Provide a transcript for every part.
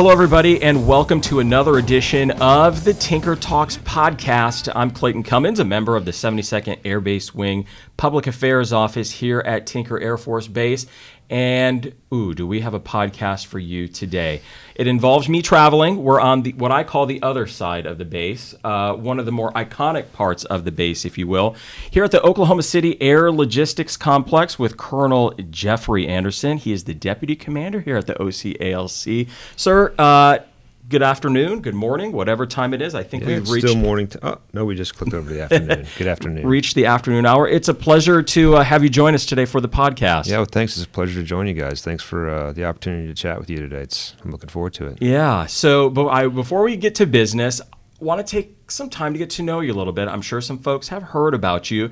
Hello, everybody, and welcome to another edition of the Tinker Talks podcast. I'm Clayton Cummins, a member of the 72nd Air Base Wing Public Affairs Office here at Tinker Air Force Base. And, do we have a podcast for you today? It involves me traveling. We're on what I call the other side of the base, one of the more iconic parts of the base, if you will, here at the Oklahoma City Air Logistics Complex with Colonel Jeffrey Anderson. He is the Deputy Commander here at the OC-ALC. Sir, good afternoon, good morning, whatever time it is. I think we've reached... Still morning. We just clicked over the afternoon. Good afternoon. Reached the afternoon hour. It's a pleasure to have you join us today for the podcast. Yeah, well, thanks. It's a pleasure to join you guys. Thanks for the opportunity to chat with you today. I'm looking forward to it. Yeah. So before we get to business, I want to take some time to get to know you a little bit. I'm sure some folks have heard about you.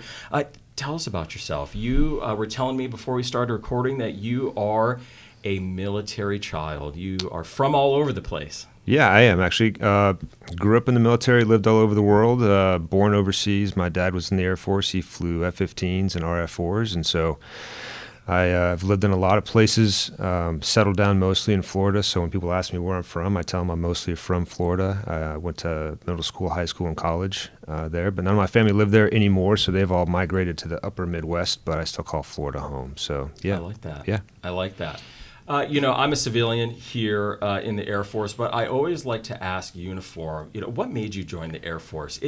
Tell us about yourself. You were telling me before we started recording that you are a military child. You are from all over the place. Yeah, I am actually. Grew up in the military, lived all over the world, born overseas. My dad was in the Air Force. He flew F-15s and RF-4s, and so I've lived in a lot of places, settled down mostly in Florida. So when people ask me where I'm from, I tell them I'm mostly from Florida. I went to middle school, high school, and college there, but none of my family live there anymore, so they've all migrated to the upper Midwest, but I still call Florida home. So, yeah. I like that. Yeah. I like that. I'm a civilian here in the Air Force, but I always like to ask uniform, what made you join the Air Force?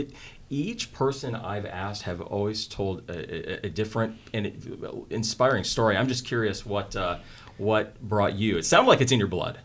Each person I've asked have always told a different and inspiring story. I'm just curious what brought you. It sounded like it's in your blood.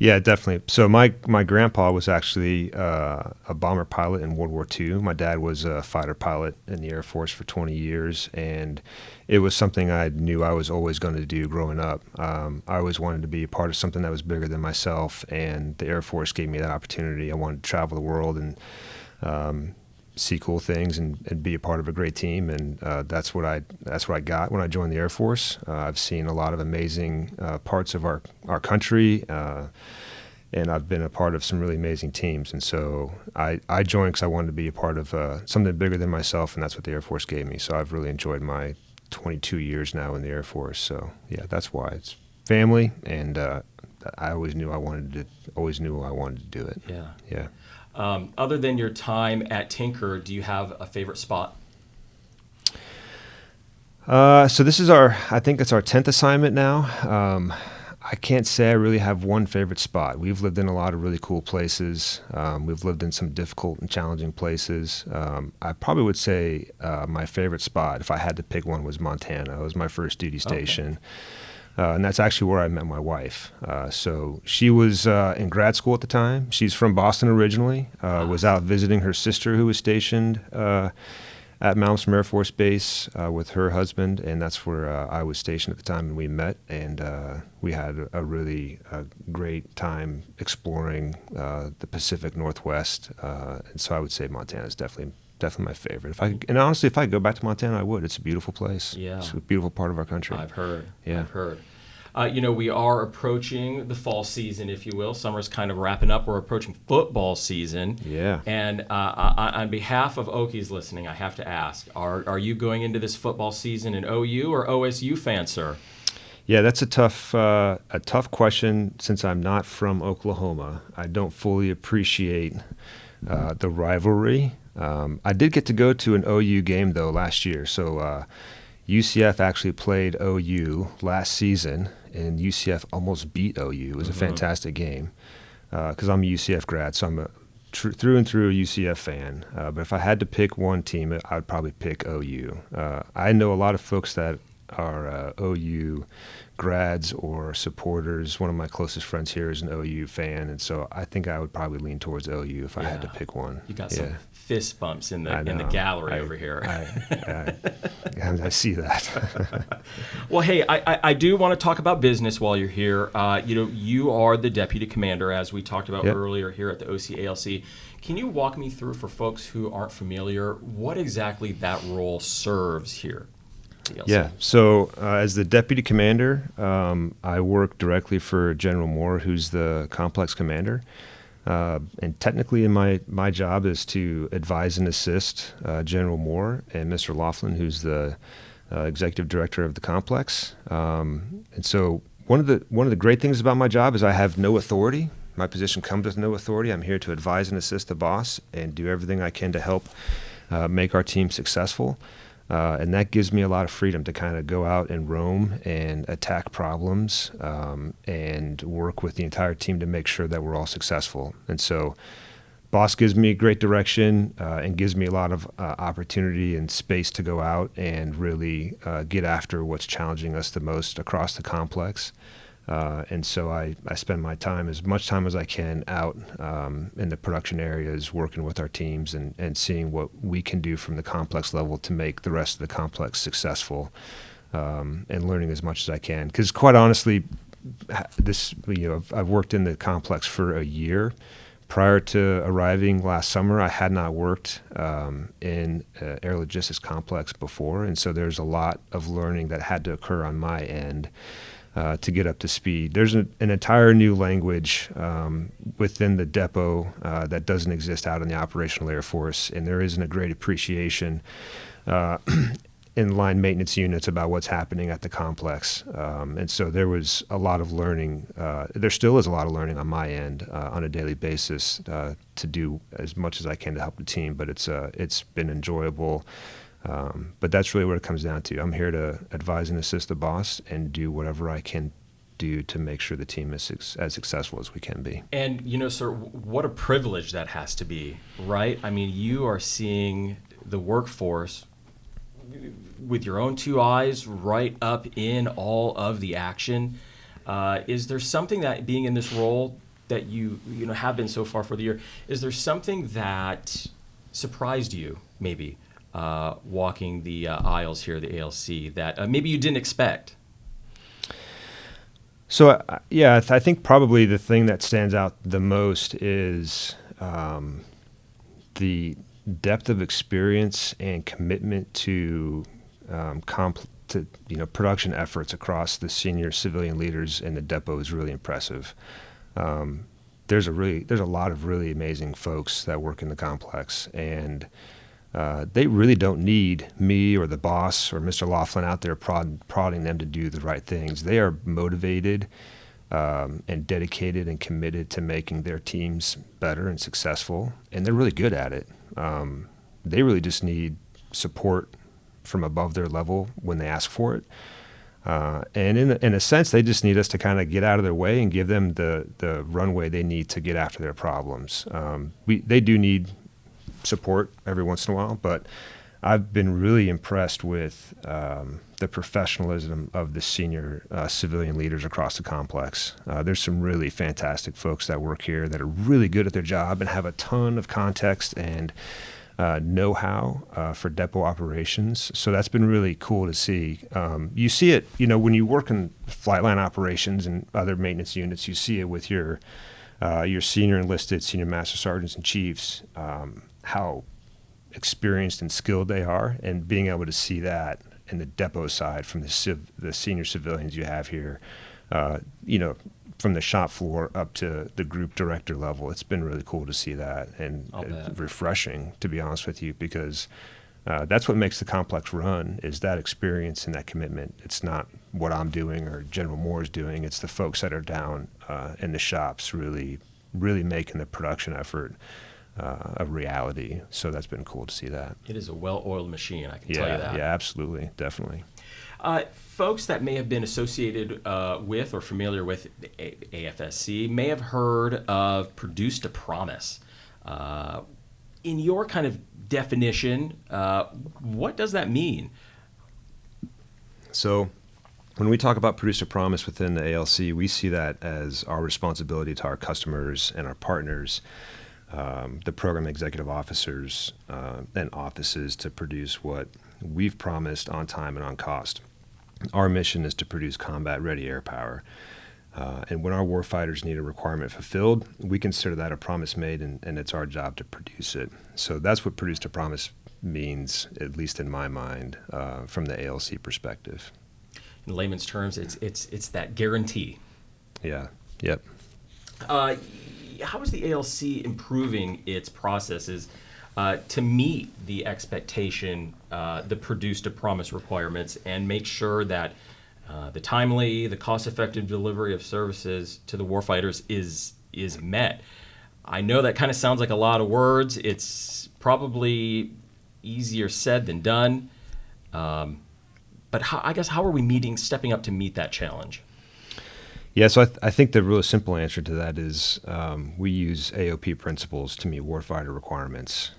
Yeah, definitely. So my grandpa was actually a bomber pilot in World War II. My dad was a fighter pilot in the Air Force for 20 years, and it was something I knew I was always going to do growing up. I always wanted to be a part of something that was bigger than myself, and the Air Force gave me that opportunity. I wanted to travel the world and see cool things and be a part of a great team, and that's what I got when I joined the Air Force. I've seen a lot of amazing parts of our country, and I've been a part of some really amazing teams. And so I joined because I wanted to be a part of something bigger than myself, and that's what the Air Force gave me. So I've really enjoyed my 22 years now in the Air Force. So yeah, that's why. It's family, and I always knew I wanted to do it. Yeah. Other than your time at Tinker, do you have a favorite spot? So this is I think it's our 10th assignment now. I can't say I really have one favorite spot. We've lived in a lot of really cool places. We've lived in some difficult and challenging places. I probably would say my favorite spot, if I had to pick one, was Montana. It was my first duty station. Okay. And that's actually where I met my wife. So she was in grad school at the time. She's from Boston originally, was out visiting her sister who was stationed at Malmstrom Air Force Base with her husband, and that's where I was stationed at the time, and we met, and we had a really great time exploring the Pacific Northwest, and so I would say Montana is definitely my favorite. And honestly, if I go back to Montana, I would. It's a beautiful place. Yeah. It's a beautiful part of our country. I've heard. Yeah. I've heard. We are approaching the fall season, if you will. Summer's kind of wrapping up. We're approaching football season. Yeah. And on behalf of Okies listening, I have to ask, are you going into this football season an OU or OSU fan, sir? Yeah, that's a tough question since I'm not from Oklahoma. I don't fully appreciate the rivalry. I did get to go to an OU game, though, last year. So UCF actually played OU last season, and UCF almost beat OU. It was a fantastic game because I'm a UCF grad, so I'm a through and through a UCF fan. But if I had to pick one team, I would probably pick OU. I know a lot of folks that are OU grads or supporters. One of my closest friends here is an OU fan, and so I think I would probably lean towards OU if I had to pick one. You got some fist bumps in the gallery over here. I see that. Well, hey, I do want to talk about business while you're here. You are the deputy commander, as we talked about earlier here at the OC-ALC. Can you walk me through, for folks who aren't familiar, what exactly that role serves here? Yeah, so as the deputy commander, I work directly for General Moore, who's the complex commander. And technically my job is to advise and assist General Moore and Mr. Laughlin, who's the executive director of the complex. And so one of the great things about my job is I have no authority. My position comes with no authority. I'm here to advise and assist the boss and do everything I can to help make our team successful. And that gives me a lot of freedom to kind of go out and roam and attack problems and work with the entire team to make sure that we're all successful. And so boss gives me great direction and gives me a lot of opportunity and space to go out and really get after what's challenging us the most across the complex. And so I spend my time, as much time as I can, out in the production areas, working with our teams and seeing what we can do from the complex level to make the rest of the complex successful, and learning as much as I can. Because quite honestly, I've worked in the complex for a year. Prior to arriving last summer, I had not worked in air logistics complex before, and so there's a lot of learning that had to occur on my end to get up to speed. There's an entire new language within the depot that doesn't exist out in the operational Air Force, and there isn't a great appreciation in line maintenance units about what's happening at the complex. And so there was a lot of learning. There still is a lot of learning on my end on a daily basis to do as much as I can to help the team, but it's been enjoyable. But that's really what it comes down to. I'm here to advise and assist the boss and do whatever I can do to make sure the team is as successful as we can be. And, sir, what a privilege that has to be, right? I mean, you are seeing the workforce with your own two eyes right up in all of the action. Is there something that, being in this role that you have been so far for the year, is there something that surprised you, maybe, walking the aisles here, the ALC, that maybe you didn't expect? So, I think probably the thing that stands out the most is the depth of experience and commitment to production efforts across the senior civilian leaders in the depot is really impressive. There's a lot of really amazing folks that work in the complex, and they really don't need me or the boss or Mr. Laughlin out there prodding them to do the right things. They are motivated and dedicated and committed to making their teams better and successful, and they're really good at it. They really just need support from above their level when they ask for it. And in a sense, they just need us to kind of get out of their way and give them the runway they need to get after their problems. They do need support every once in a while, but I've been really impressed with the professionalism of the senior civilian leaders across the complex. There's some really fantastic folks that work here that are really good at their job and have a ton of context and know-how for depot operations. So that's been really cool to see. You see it, when you work in flight line operations and other maintenance units, you see it with your senior enlisted, senior master sergeants and chiefs, how experienced and skilled they are, and being able to see that in the depot side from the senior civilians you have here, from the shop floor up to the group director level. It's been really cool to see that, and refreshing, to be honest with you, because that's what makes the complex run, is that experience and that commitment. It's not what I'm doing or General Moore's doing. It's the folks that are down in the shops really, really making the production effort a reality. So that's been cool to see that. It is a well-oiled machine, I can tell you that. Yeah, absolutely, definitely. Folks that may have been associated with or familiar with AFSC may have heard of Produce to Promise. In your kind of definition, what does that mean? So when we talk about Produce to Promise within the ALC, we see that as our responsibility to our customers and our partners, the program executive officers and offices, to produce what we've promised on time and on cost. Our mission is to produce combat-ready air power. And when our warfighters need a requirement fulfilled, we consider that a promise made, and it's our job to produce it. So that's what Produce to Promise means, at least in my mind, from the ALC perspective. In layman's terms, it's that guarantee. Yeah. Yep. How is the ALC improving its processes to meet the expectation, the Produce to Promise requirements, and make sure that the timely, the cost-effective delivery of services to the warfighters is is met. I know that kind of sounds like a lot of words. It's probably easier said than done. But how are we stepping up to meet that challenge? Yeah, so I think the really simple answer to that is we use AOP principles to meet warfighter requirements.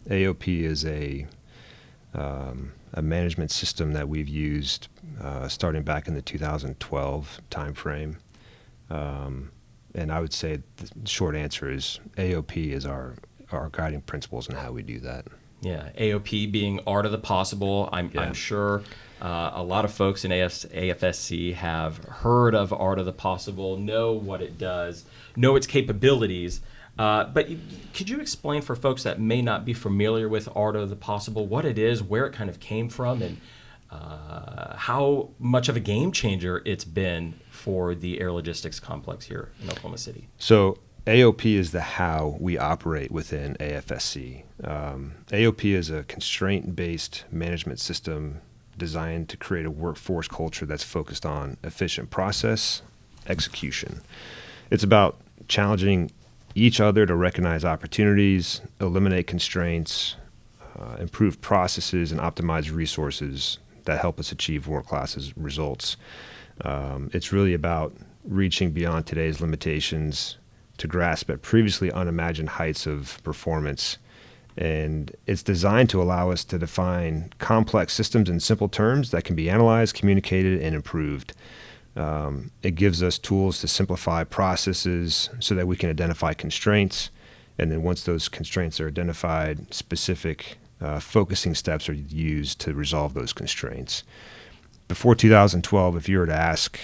AOP is a management system that we've used starting back in the 2012 timeframe. And I would say the short answer is AOP is our guiding principles in how we do that. Yeah, AOP being art of the possible. I'm sure a lot of folks in AFSC have heard of art of the possible, know what it does, know its capabilities. But could you explain for folks that may not be familiar with art of the possible what it is, where it kind of came from, and how much of a game changer it's been for the air logistics complex here in Oklahoma City? So AOP is the how we operate within AFSC. AOP is a constraint-based management system designed to create a workforce culture that's focused on efficient process execution. It's about challenging each other to recognize opportunities, eliminate constraints, improve processes, and optimize resources that help us achieve world-class results. It's really about reaching beyond today's limitations to grasp at previously unimagined heights of performance. And it's designed to allow us to define complex systems in simple terms that can be analyzed, communicated, and improved. It gives us tools to simplify processes so that we can identify constraints. And then once those constraints are identified, specific focusing steps are used to resolve those constraints. Before 2012, if you were to ask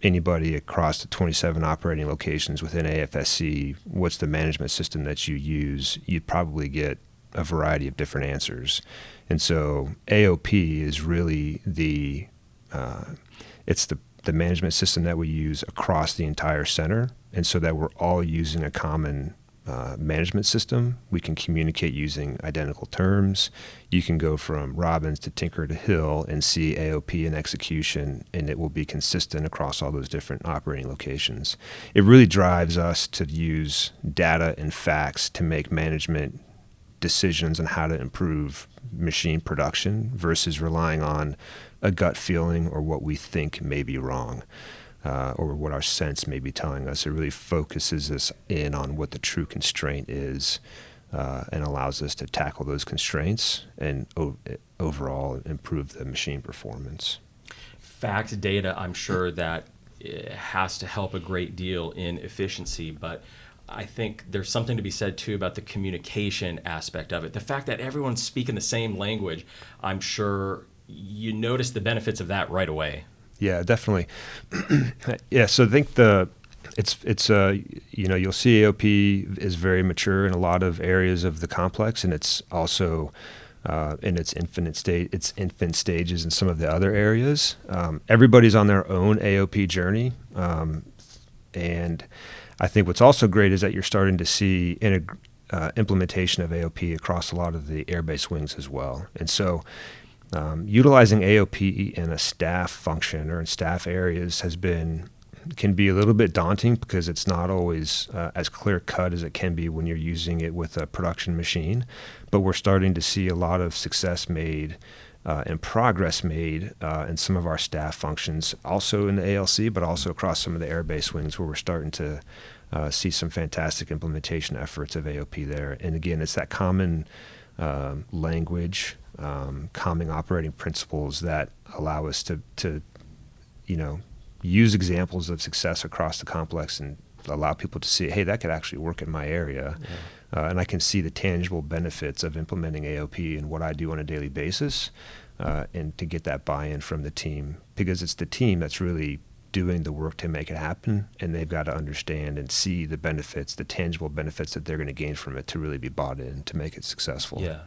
anybody across the 27 operating locations within AFSC, what's the management system that you use, you'd probably get a variety of different answers. And so AOP is really the management system that we use across the entire center. And so that we're all using a common management system. We can communicate using identical terms. You can go from Robbins to Tinker to Hill and see AOP in execution, and it will be consistent across all those different operating locations. It really drives us to use data and facts to make management decisions on how to improve machine production versus relying on a gut feeling or what we think may be wrong. Or what our sense may be telling us. It really focuses us in on what the true constraint is and allows us to tackle those constraints and overall improve the machine performance. Fact data, I'm sure that it has to help a great deal in efficiency, but I think there's something to be said too about the communication aspect of it. The fact that everyone's speaking the same language, I'm sure you notice the benefits of that right away. Yeah, definitely. Yeah, so I think you'll see AOP is very mature in a lot of areas of the complex, and it's also in its infant stages in some of the other areas. Everybody's on their own AOP journey, and I think what's also great is that you're starting to see implementation of AOP across a lot of the airbase wings as well, and so. Utilizing AOP in a staff function or in staff areas can be a little bit daunting because it's not always as clear cut as it can be when you're using it with a production machine. But we're starting to see a lot of success made and progress made in some of our staff functions, also in the ALC, but also across some of the airbase wings where we're starting to see some fantastic implementation efforts of AOP there. And again, it's that common language, common operating principles that allow us to use examples of success across the complex and allow people to see, hey, that could actually work in my area. Yeah. And I can see the tangible benefits of implementing AOP in what I do on a daily basis, and to get that buy-in from the team, because it's the team that's really doing the work to make it happen, and they've got to understand and see the benefits, the tangible benefits that they're going to gain from it to really be bought in to make it successful. Yeah.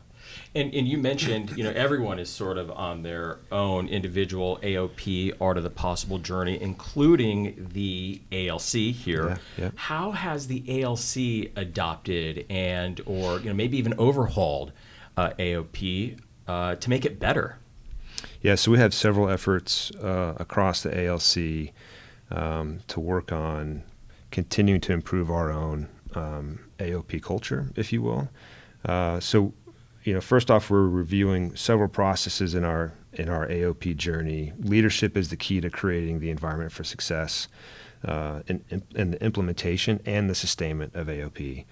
And you mentioned, everyone is sort of on their own individual AOP, art of the possible journey, including the ALC here. Yeah, yeah. How has the ALC adopted or maybe even overhauled AOP to make it better? Yeah, so we have several efforts across the ALC to work on continuing to improve our own AOP culture, if you will. So, first off, we're reviewing several processes in our AOP journey. Leadership is the key to creating the environment for success in the implementation and the sustainment of AOP.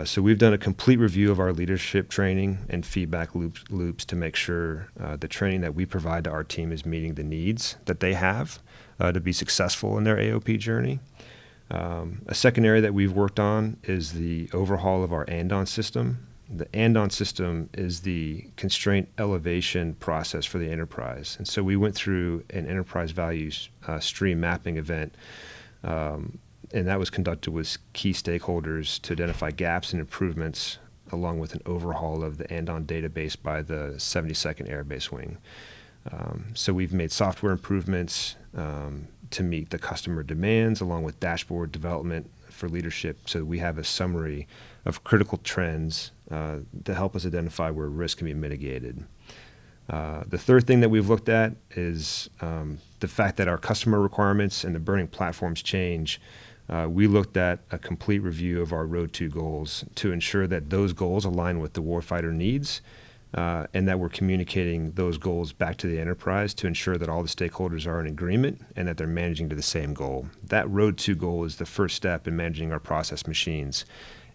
So we've done a complete review of our leadership training and feedback loops to make sure the training that we provide to our team is meeting the needs that they have to be successful in their AOP journey. A second area that we've worked on is the overhaul of our andon system. The andon system is the constraint elevation process for the enterprise. And so we went through an enterprise values stream mapping event, and that was conducted with key stakeholders to identify gaps and improvements, along with an overhaul of the andon database by the 72nd Air Base Wing. So we've made software improvements to meet the customer demands, along with dashboard development for leadership, so we have a summary of critical trends to help us identify where risk can be mitigated. The third thing that we've looked at is the fact that our customer requirements and the burning platforms change. We looked at a complete review of our Road 2 goals to ensure that those goals align with the warfighter needs, and that we're communicating those goals back to the enterprise to ensure that all the stakeholders are in agreement and that they're managing to the same goal. That Road 2 goal is the first step in managing our process machines.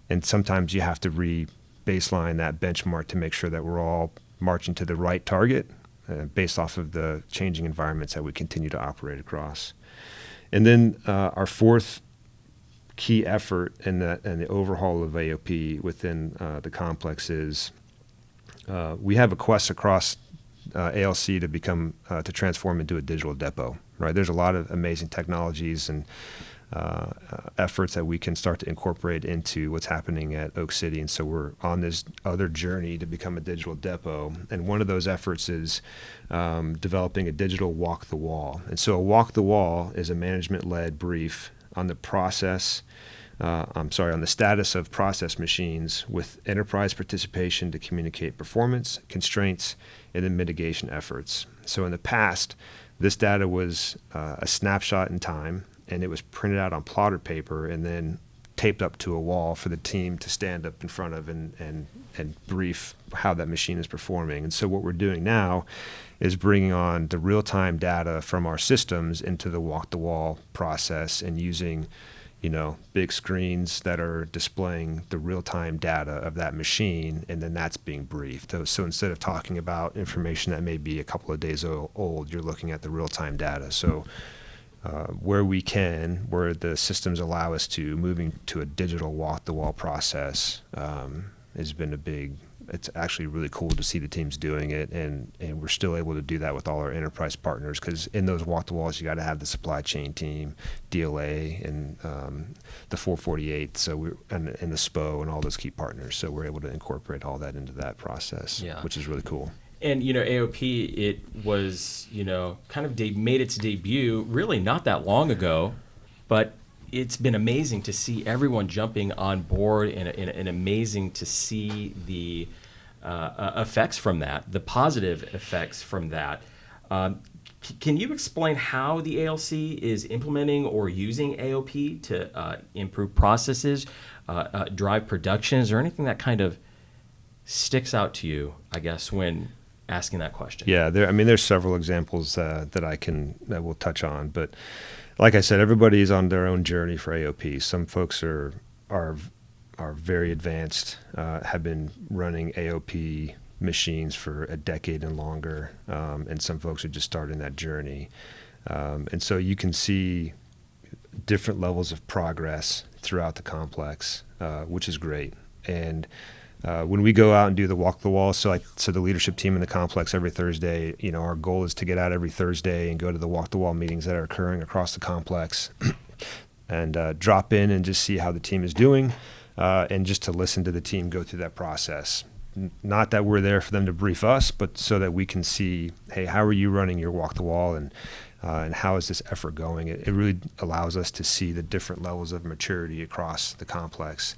And sometimes you have to re-baseline that benchmark to make sure that we're all marching to the right target based off of the changing environments that we continue to operate across. And then our fourth key effort in the overhaul of AOP within the complex is we have a quest across ALC to transform into a digital depot. Right? There's a lot of amazing technologies and efforts that we can start to incorporate into what's happening at Oak City, and so we're on this other journey to become a digital depot. And one of those efforts is developing a digital walk the wall. And so a walk the wall is a management-led brief on the on the status of process machines with enterprise participation to communicate performance, constraints, and then mitigation efforts. So in the past, this data was a snapshot in time, and it was printed out on plotter paper and then taped up to a wall for the team to stand up in front of and brief how that machine is performing. And so what we're doing now is bringing on the real-time data from our systems into the walk-the-wall process and using big screens that are displaying the real-time data of that machine, and then that's being briefed. So instead of talking about information that may be a couple of days old, you're looking at the real-time data. So where the systems allow us to, moving to a digital walk-the-wall process has been it's actually really cool to see the teams doing it, and we're still able to do that with all our enterprise partners, because in those walk-the-walls you got to have the supply chain team, DLA, and the 448, and the SPO and all those key partners. So we're able to incorporate all that into that process, which is really cool. And, AOP, it was, kind of made its debut really not that long ago, but it's been amazing to see everyone jumping on board and amazing to see the effects from that, the positive effects from that. Can you explain how the ALC is implementing or using AOP to improve processes, drive production? Is there anything that kind of sticks out to you, I guess, when asking that question? Yeah, there's several examples that we'll touch on, but like I said, everybody is on their own journey for AOP. Some folks are very advanced, have been running AOP machines for a decade and longer, and some folks are just starting that journey. And so you can see different levels of progress throughout the complex, which is great. And when we go out and do the walk the wall, so the leadership team in the complex every Thursday, our goal is to get out every Thursday and go to the walk the wall meetings that are occurring across the complex, and drop in and just see how the team is doing, and just to listen to the team go through that process. Not that we're there for them to brief us, but so that we can see, hey, how are you running your walk the wall, and how is this effort going? It really allows us to see the different levels of maturity across the complex.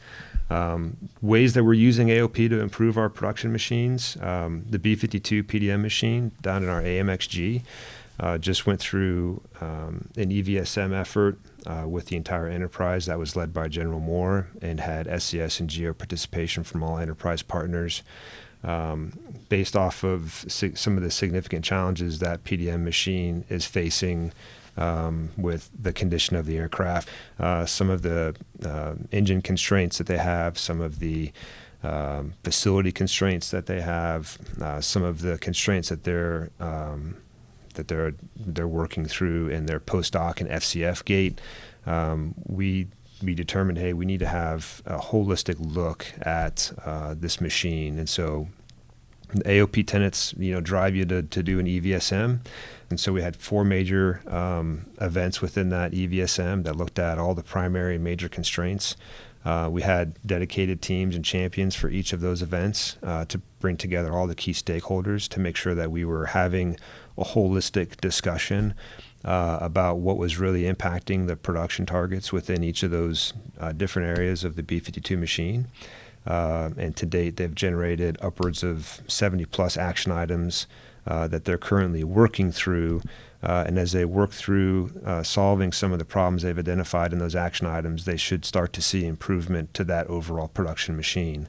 Ways that we're using AOP to improve our production machines, the B-52 PDM machine down in our AMXG, just went through an EVSM effort with the entire enterprise that was led by General Moore and had SCS and GEO participation from all enterprise partners. Based off of some of the significant challenges that PDM machine is facing with the condition of the aircraft, some of the engine constraints that they have, some of the facility constraints that they have, some of the constraints that they're working through in their post-doc and FCF gate. We determined, hey, we need to have a holistic look at this machine, and so the AOP tenets, drive you to do an EVSM. And so we had 4 major events within that EVSM that looked at all the primary and major constraints. We had dedicated teams and champions for each of those events to bring together all the key stakeholders to make sure that we were having a holistic discussion about what was really impacting the production targets within each of those different areas of the B-52 machine. And to date, they've generated upwards of 70 plus action items that they're currently working through. And as they work through solving some of the problems they've identified in those action items, they should start to see improvement to that overall production machine.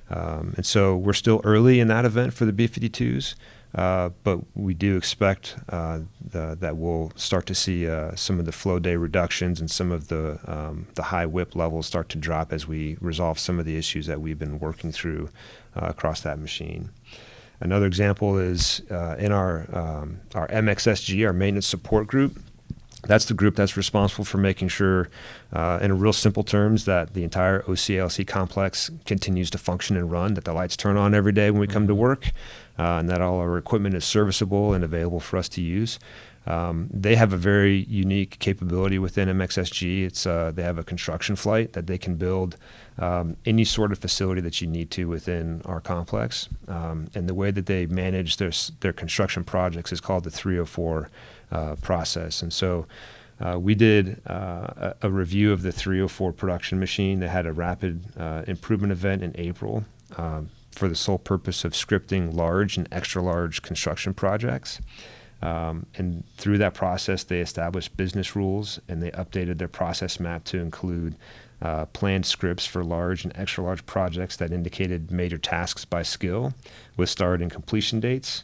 And so we're still early in that event for the B-52s, but we do expect that we'll start to see some of the flow day reductions and some of the high whip levels start to drop as we resolve some of the issues that we've been working through across that machine. Another example is in our MXSG, our maintenance support group. That's the group that's responsible for making sure, in real simple terms, that the entire OC-ALC complex continues to function and run, that the lights turn on every day when we come to work, and that all our equipment is serviceable and available for us to use. They have a very unique capability within MXSG. They have a construction flight that they can build any sort of facility that you need to within our complex. And the way that they manage their construction projects is called the 304 process. And so we did a review of the 304 production machine. They had a rapid improvement event in April for the sole purpose of scripting large and extra large construction projects. And through that process, they established business rules and they updated their process map to include planned scripts for large and extra large projects that indicated major tasks by skill with start and completion dates.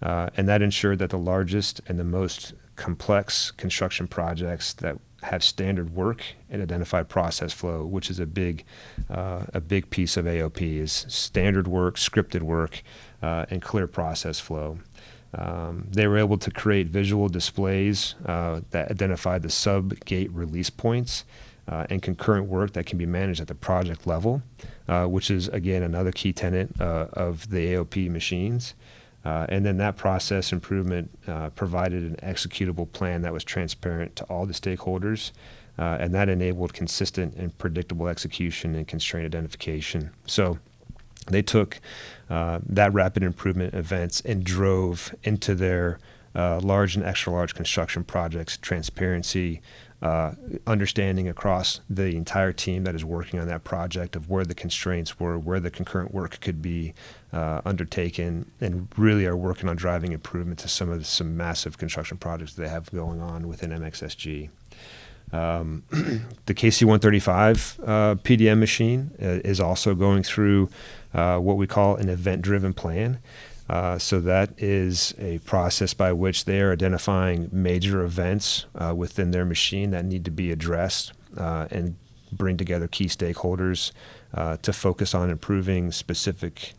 And that ensured that the largest and the most complex construction projects that have standard work and identified process flow, which is a big piece of AOP, is standard work, scripted work, and clear process flow. They were able to create visual displays that identified the sub-gate release points and concurrent work that can be managed at the project level, which is, again, another key tenet of the AOP machines. And then that process improvement provided an executable plan that was transparent to all the stakeholders, and that enabled consistent and predictable execution and constraint identification. So they took that rapid improvement events and drove into their large and extra large construction projects transparency, understanding across the entire team that is working on that project of where the constraints were, where the concurrent work could be undertaken, and really are working on driving improvement to some massive construction projects that they have going on within MXSG. The KC-135 PDM machine is also going through what we call an event-driven plan. So that is a process by which they are identifying major events within their machine that need to be addressed and bring together key stakeholders to focus on improving specific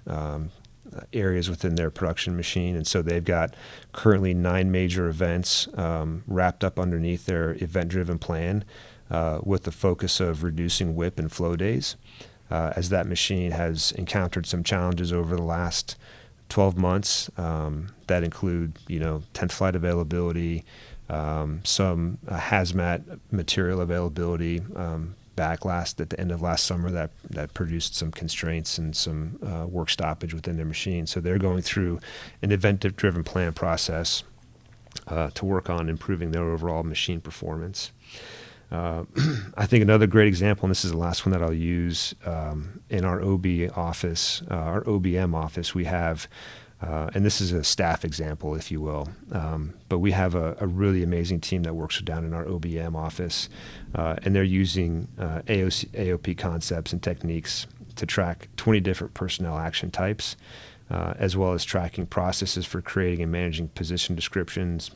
areas within their production machine. And so they've got currently 9 major events wrapped up underneath their event-driven plan with the focus of reducing whip and flow days, as that machine has encountered some challenges over the last 12 months that include, 10th flight availability, some hazmat material availability back at the end of last summer that produced some constraints and some work stoppage within their machine. So they're going through an event-driven plan process to work on improving their overall machine performance. I think another great example, and this is the last one that I'll use, in our OB office, our OBM office, we have And this is a staff example, if you will. But we have a really amazing team that works down in our OBM office, and they're using AOP concepts and techniques to track 20 different personnel action types, as well as tracking processes for creating and managing position descriptions,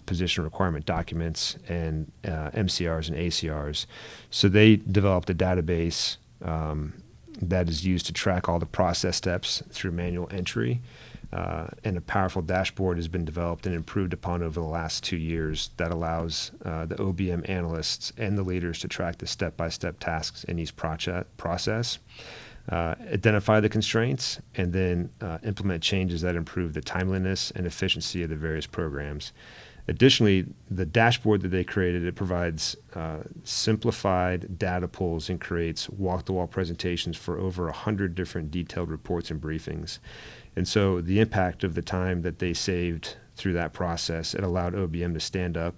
position requirement documents, and MCRs and ACRs. So they developed a database that is used to track all the process steps through manual entry. And a powerful dashboard has been developed and improved upon over the last 2 years that allows the OBM analysts and the leaders to track the step-by-step tasks in each process, identify the constraints, and then implement changes that improve the timeliness and efficiency of the various programs. Additionally, the dashboard that they created, it provides simplified data pulls and creates wall-to-wall presentations for over 100 different detailed reports and briefings. And so the impact of the time that they saved through that process, it allowed OBM to stand up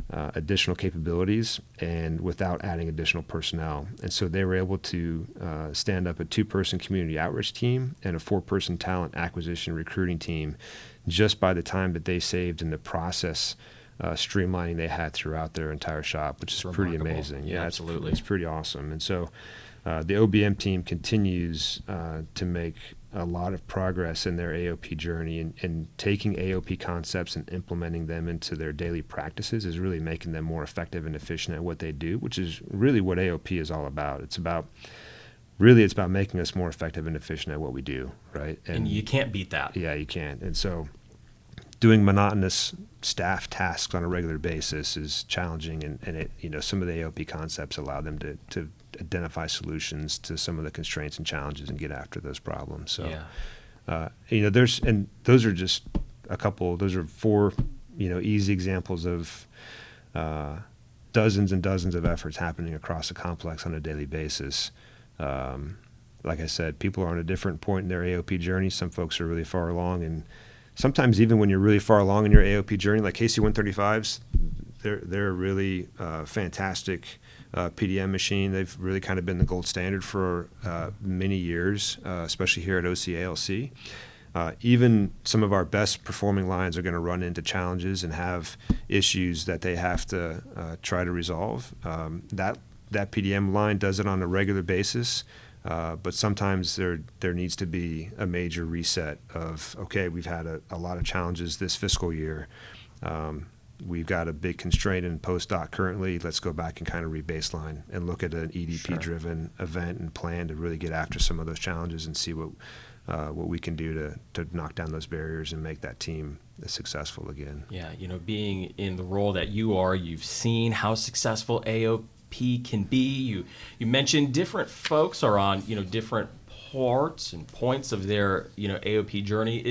additional capabilities and without adding additional personnel. And so they were able to stand up a 2-person community outreach team and a 4-person talent acquisition recruiting team just by the time that they saved in the process streamlining they had throughout their entire shop, which is pretty amazing. Yeah, absolutely. It's pretty awesome. And so the OBM team continues to make a lot of progress in their AOP journey, and taking AOP concepts and implementing them into their daily practices is really making them more effective and efficient at what they do, which is really what AOP is all about. It's about making us more effective and efficient at what we do, right? And you can't beat that. Yeah, you can't. And so doing monotonous staff tasks on a regular basis is challenging, and it, some of the AOP concepts allow them to identify solutions to some of the constraints and challenges and get after those problems. So, those are just a couple. Those are 4, easy examples of dozens and dozens of efforts happening across the complex on a daily basis. Like I said, people are on a different point in their AOP journey. Some folks are really far along, and sometimes even when you're really far along in your AOP journey, like KC-135s, they're a really fantastic PDM machine. They've really kind of been the gold standard for many years, especially here at OC-ALC. Even some of our best performing lines are going to run into challenges and have issues that they have to try to resolve. That PDM line does it on a regular basis. But sometimes there needs to be a major reset of, okay, we've had a lot of challenges this fiscal year. We've got a big constraint in postdoc currently. Let's go back and kind of re-baseline and look at an EDP-driven event and plan to really get after some of those challenges and see what we can do to knock down those barriers and make that team successful again. Yeah, being in the role that you are, you've seen how successful AOP can be. You mentioned different folks are on different parts and points of their AOP journey.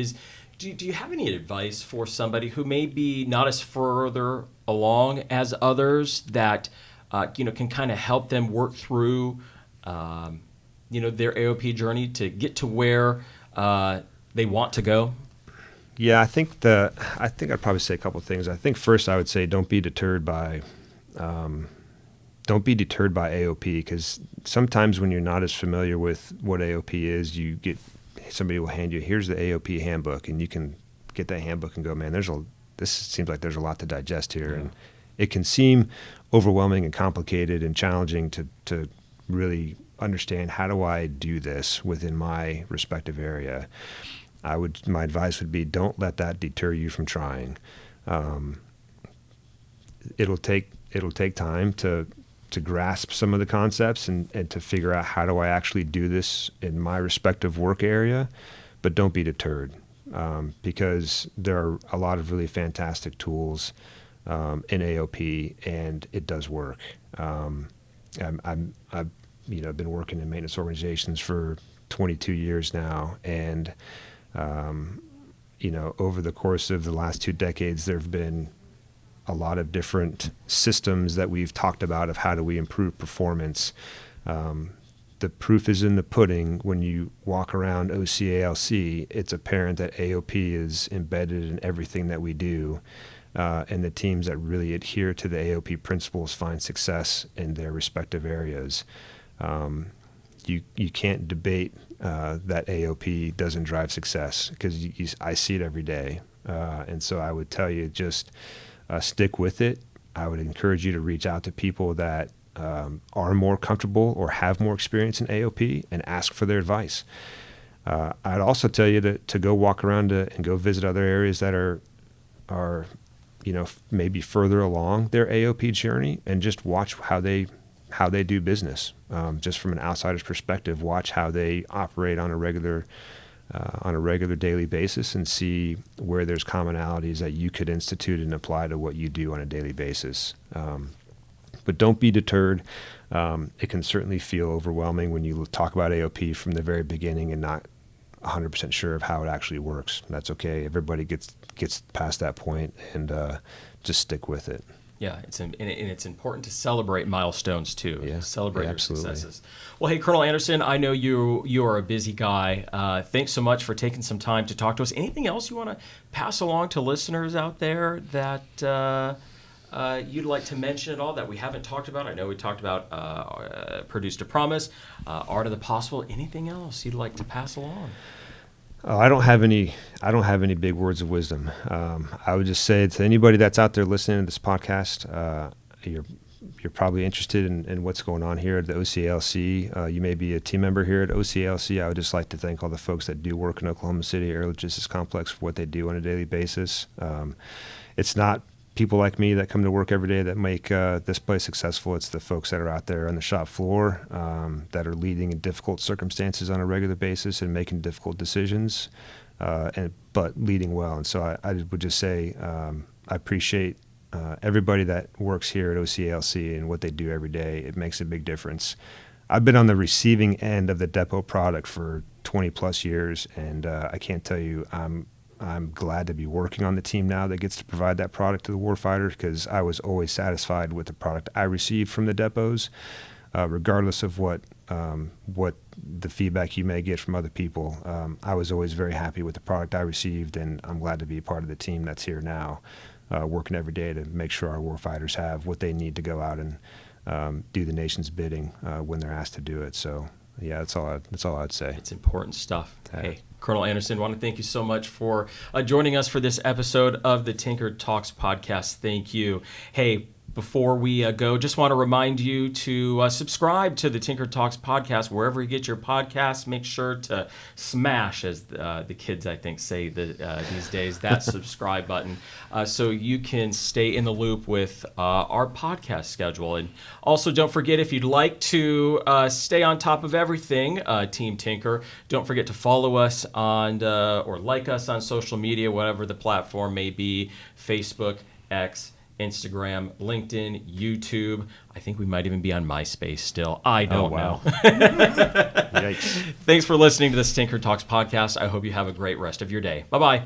Do you have any advice for somebody who may be not as further along as others that can kind of help them work through their AOP journey to get to where they want to go? Yeah, I think I'd probably say a couple of things. I think first I would say don't be deterred by AOP, because sometimes when you're not as familiar with what AOP is, somebody will hand you, here's the AOP handbook, and you can get that handbook and go, man, this seems like there's a lot to digest here. Yeah. And it can seem overwhelming and complicated and challenging to really understand, how do I do this within my respective area? My advice would be, don't let that deter you from trying. It'll take time to grasp some of the concepts and to figure out, how do I actually do this in my respective work area, but don't be deterred, because there are a lot of really fantastic tools in AOP, and it does work. I've been working in maintenance organizations for 22 years now, and over the course of the last 2 decades, there have been a lot of different systems that we've talked about of how do we improve performance. The proof is in the pudding. When you walk around OC-ALC, it's apparent that AOP is embedded in everything that we do, and the teams that really adhere to the AOP principles find success in their respective areas. you can't debate that AOP doesn't drive success, because I see it every day. And so I would tell you, just stick with it. I would encourage you to reach out to people that are more comfortable or have more experience in AOP and ask for their advice. I'd also tell you to go walk around and go visit other areas that are maybe further along their AOP journey, and just watch how they do business. Just from an outsider's perspective, watch how they operate on a regular daily basis, and see where there's commonalities that you could institute and apply to what you do on a daily basis. But don't be deterred. It can certainly feel overwhelming when you talk about AOP from the very beginning and not 100% sure of how it actually works. That's okay. Everybody gets past that point, and just stick with it. Yeah, it's important to celebrate milestones too. Yeah, celebrate your absolutely. successes. Well, hey, Colonel Anderson, I know you are a busy guy. Thanks so much for taking some time to talk to us. Anything else you want to pass along to listeners out there that you'd like to mention at all that we haven't talked about? I know we talked about Produce to Promise, Art of the Possible. Anything else you'd like to pass along? I don't have any big words of wisdom. I would just say to anybody that's out there listening to this podcast, you're probably interested in what's going on here at the OC-ALC. You may be a team member here at OC-ALC. I would just like to thank all the folks that do work in Oklahoma City Air Logistics Complex for what they do on a daily basis. It's not people like me that come to work every day that make this place successful. It's the folks that are out there on the shop floor that are leading in difficult circumstances on a regular basis and making difficult decisions, but leading well. And so I would just say I appreciate everybody that works here at OC-ALC and what they do every day. It makes a big difference. I've been on the receiving end of the depot product for 20 plus years, and I can't tell you, I'm glad to be working on the team now that gets to provide that product to the warfighter, because I was always satisfied with the product I received from the depots, regardless of what the feedback you may get from other people. I was always very happy with the product I received, and I'm glad to be a part of the team that's here now, working every day to make sure our warfighters have what they need to go out and do the nation's bidding when they're asked to do it. So yeah, that's all I'd say. It's important stuff. Hey, Colonel Anderson, I want to thank you so much for joining us for this episode of the Tinker Talks podcast. Thank you. Hey, before we go, just want to remind you to subscribe to the Tinker Talks podcast wherever you get your podcasts. Make sure to smash, as the kids I think say these days, that subscribe button, so you can stay in the loop with our podcast schedule. And also, don't forget, if you'd like to stay on top of everything Team Tinker, don't forget to follow us on or like us on social media, whatever the platform may be: Facebook, X, Instagram, LinkedIn, YouTube. I think we might even be on MySpace still. I don't know. Yikes. Thanks for listening to the Tinker Talks podcast. I hope you have a great rest of your day. Bye-bye.